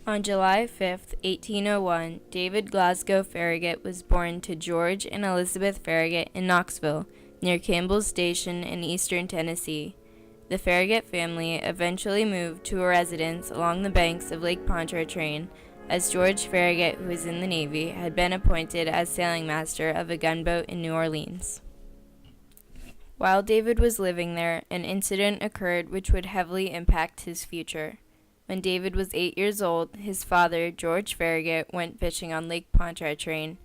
On July 5, 1801, David Glasgow Farragut was born to George and Elizabeth Farragut in Knoxville, near Campbell's Station in eastern Tennessee. The Farragut family eventually moved to a residence along the banks of Lake Pontchartrain, as George Farragut, who was in the Navy, had been appointed as sailing master of a gunboat in New Orleans. While David was living there, an incident occurred which would heavily impact his future. When David was 8 years old, his father, George Farragut, went fishing on Lake Pontchartrain.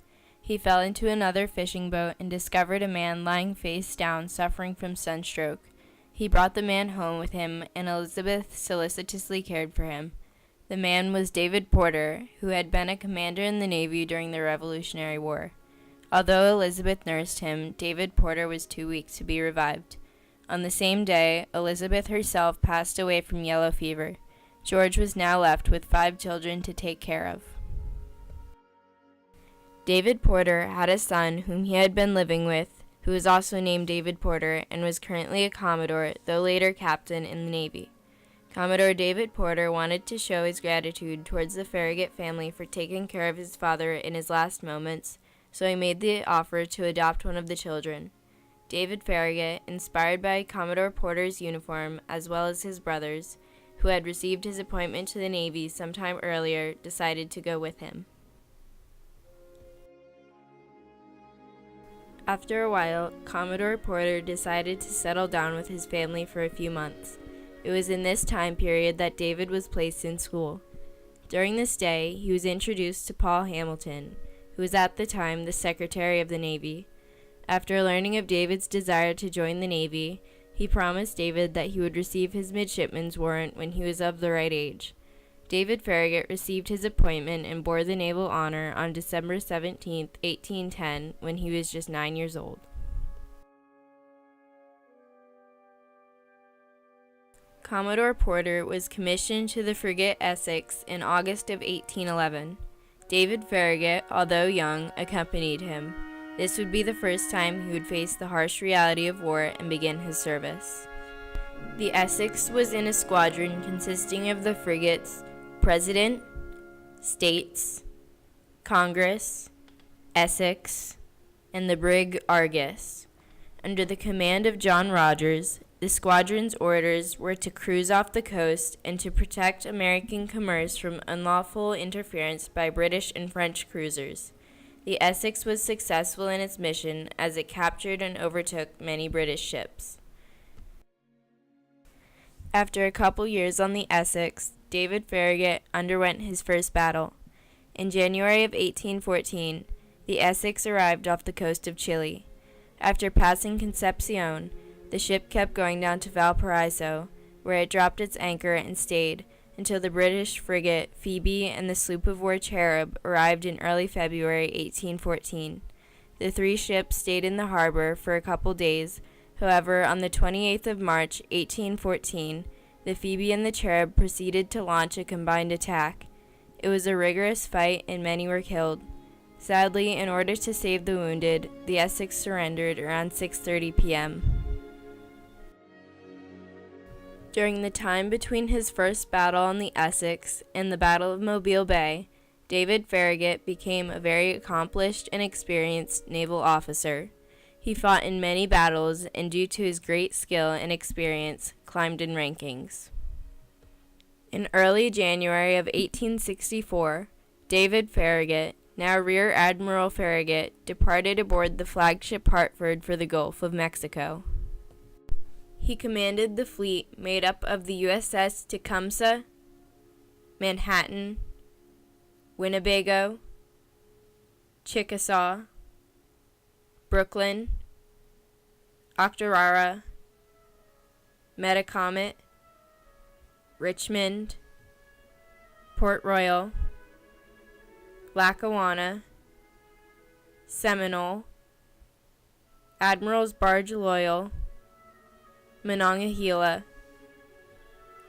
He fell into another fishing boat and discovered a man lying face down, suffering from sunstroke. He brought the man home with him, and Elizabeth solicitously cared for him. The man was David Porter, who had been a commander in the Navy during the Revolutionary War. Although Elizabeth nursed him, David Porter was too weak to be revived. On the same day, Elizabeth herself passed away from yellow fever. George was now left with 5 children to take care of. David Porter had a son whom he had been living with, who was also named David Porter and was currently a Commodore, though later captain in the Navy. Commodore David Porter wanted to show his gratitude towards the Farragut family for taking care of his father in his last moments, so he made the offer to adopt one of the children. David Farragut, inspired by Commodore Porter's uniform as well as his brothers, who had received his appointment to the Navy sometime earlier, decided to go with him. After a while, Commodore Porter decided to settle down with his family for a few months. It was in this time period that David was placed in school. During this day, he was introduced to Paul Hamilton, who was at the time the Secretary of the Navy. After learning of David's desire to join the Navy, he promised David that he would receive his midshipman's warrant when he was of the right age. David Farragut received his appointment and bore the naval honor on December 17, 1810, when he was just 9 years old. Commodore Porter was commissioned to the frigate Essex in August of 1811. David Farragut, although young, accompanied him. This would be the first time he would face the harsh reality of war and begin his service. The Essex was in a squadron consisting of the frigates President, States, Congress, Essex, and the brig Argus. Under the command of John Rogers, the squadron's orders were to cruise off the coast and to protect American commerce from unlawful interference by British and French cruisers. The Essex was successful in its mission as it captured and overtook many British ships. After a couple years on the Essex, David Farragut underwent his first battle. In January of 1814, the Essex arrived off the coast of Chile. After passing Concepcion, the ship kept going down to Valparaiso, where it dropped its anchor and stayed until the British frigate Phoebe and the sloop of war Cherub arrived in early February 1814. The 3 ships stayed in the harbor for a couple days. However, on the 28th of March, 1814, the Phoebe and the Cherub proceeded to launch a combined attack. It was a rigorous fight and many were killed. Sadly, in order to save the wounded, the Essex surrendered around 6:30 p.m. During the time between his first battle on the Essex and the Battle of Mobile Bay, David Farragut became a very accomplished and experienced naval officer. He fought in many battles and, due to his great skill and experience, climbed in rankings. In early January of 1864, David Farragut, now Rear Admiral Farragut, departed aboard the flagship Hartford for the Gulf of Mexico. He commanded the fleet made up of the USS Tecumseh, Manhattan, Winnebago, Chickasaw, Brooklyn, Octorara, Metacomet, Richmond, Port Royal, Lackawanna, Seminole, Admiral's Barge Loyal, Monongahela,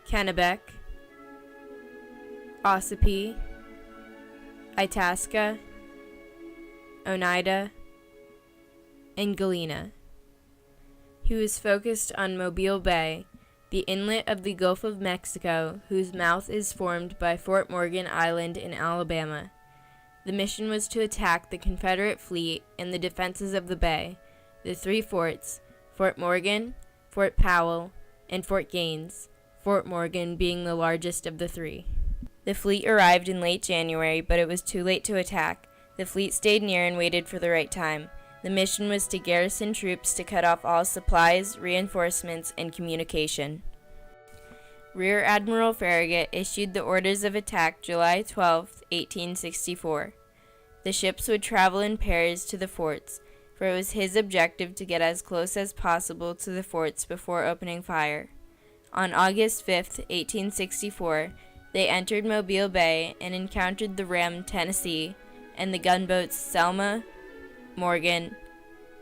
Kennebec, Ossipee, Itasca, Oneida, and Galena. He was focused on Mobile Bay, the inlet of the Gulf of Mexico, whose mouth is formed by Fort Morgan Island in Alabama. The mission was to attack the Confederate fleet and the defenses of the bay, the three forts, Fort Morgan, Fort Powell, and Fort Gaines, Fort Morgan being the largest of the three. The fleet arrived in late January, but it was too late to attack. The fleet stayed near and waited for the right time. The mission was to garrison troops to cut off all supplies, reinforcements, and communication. Rear Admiral Farragut issued the orders of attack July 12, 1864. The ships would travel in pairs to the forts, for it was his objective to get as close as possible to the forts before opening fire. On August 5, 1864, they entered Mobile Bay and encountered the ram Tennessee and the gunboats Selma, Morgan,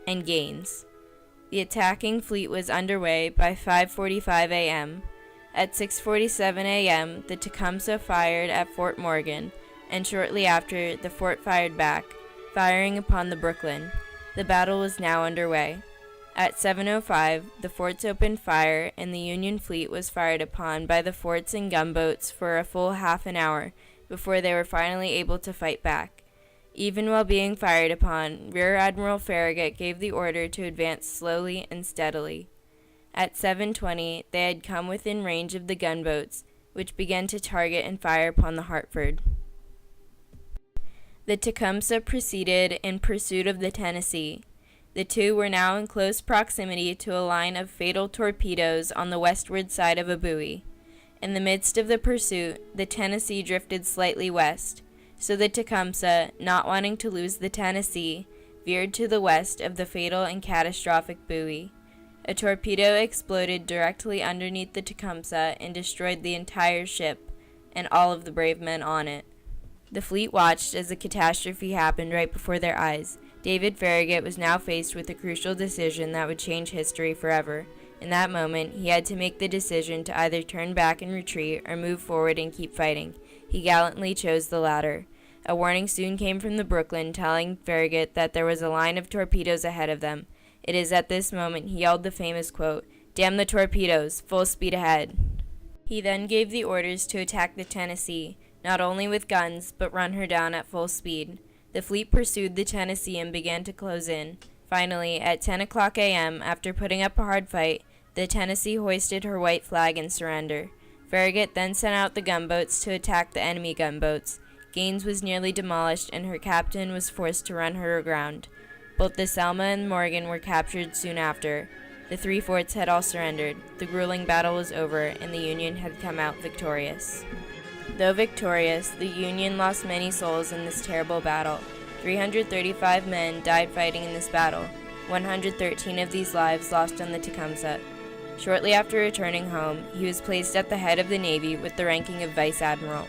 and Gaines. The attacking fleet was underway by 5:45 a.m. At 6:47 a.m., the Tecumseh fired at Fort Morgan, and shortly after, the fort fired back, firing upon the Brooklyn. The battle was now underway. At 7:05, the forts opened fire, and the Union fleet was fired upon by the forts and gunboats for a full half an hour before they were finally able to fight back. Even while being fired upon, Rear Admiral Farragut gave the order to advance slowly and steadily. At 7:20, they had come within range of the gunboats, which began to target and fire upon the Hartford. The Tecumseh proceeded in pursuit of the Tennessee. The two were now in close proximity to a line of fatal torpedoes on the westward side of a buoy. In the midst of the pursuit, the Tennessee drifted slightly west, so the Tecumseh, not wanting to lose the Tennessee, veered to the west of the fatal and catastrophic buoy. A torpedo exploded directly underneath the Tecumseh and destroyed the entire ship and all of the brave men on it. The fleet watched as the catastrophe happened right before their eyes. David Farragut was now faced with a crucial decision that would change history forever. In that moment, he had to make the decision to either turn back and retreat or move forward and keep fighting. He gallantly chose the latter. A warning soon came from the Brooklyn telling Farragut that there was a line of torpedoes ahead of them. It is at this moment he yelled the famous quote, "Damn the torpedoes, full speed ahead." He then gave the orders to attack the Tennessee, not only with guns, but run her down at full speed. The fleet pursued the Tennessee and began to close in. Finally, at 10 o'clock a.m., after putting up a hard fight, the Tennessee hoisted her white flag in surrender. Farragut then sent out the gunboats to attack the enemy gunboats. Gaines was nearly demolished, and her captain was forced to run her aground. Both the Selma and Morgan were captured soon after. The three forts had all surrendered. The grueling battle was over, and the Union had come out victorious. Though victorious, the Union lost many souls in this terrible battle. 335 men died fighting in this battle, 113 of these lives lost on the Tecumseh. Shortly after returning home, he was placed at the head of the Navy with the ranking of Vice Admiral.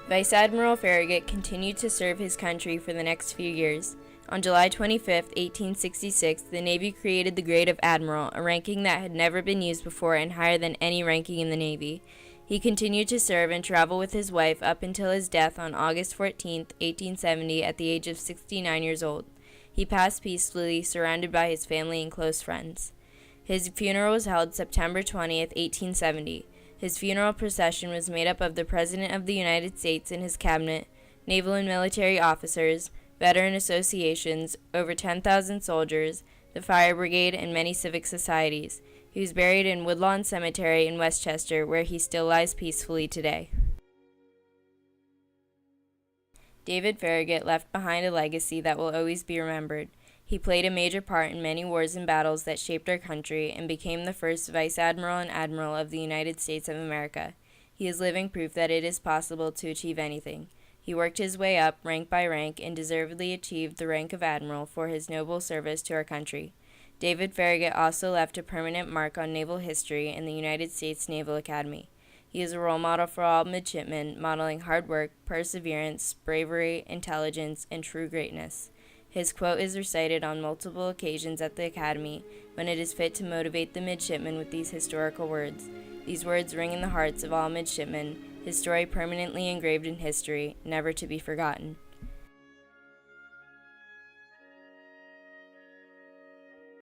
Vice Admiral Farragut continued to serve his country for the next few years. On July 25, 1866, the Navy created the grade of Admiral, a ranking that had never been used before and higher than any ranking in the Navy. He continued to serve and travel with his wife up until his death on August 14, 1870, at the age of 69 years old. He passed peacefully, surrounded by his family and close friends. His funeral was held September 20, 1870. His funeral procession was made up of the President of the United States and his cabinet, naval and military officers, veteran associations, over 10,000 soldiers, the fire brigade, and many civic societies. He was buried in Woodlawn Cemetery in Westchester, where he still lies peacefully today. David Farragut left behind a legacy that will always be remembered. He played a major part in many wars and battles that shaped our country and became the first Vice Admiral and Admiral of the United States of America. He is living proof that it is possible to achieve anything. He worked his way up, rank by rank, and deservedly achieved the rank of Admiral for his noble service to our country. David Farragut also left a permanent mark on naval history in the United States Naval Academy. He is a role model for all midshipmen, modeling hard work, perseverance, bravery, intelligence, and true greatness. His quote is recited on multiple occasions at the Academy when it is fit to motivate the midshipmen with these historical words. These words ring in the hearts of all midshipmen, his story permanently engraved in history, never to be forgotten.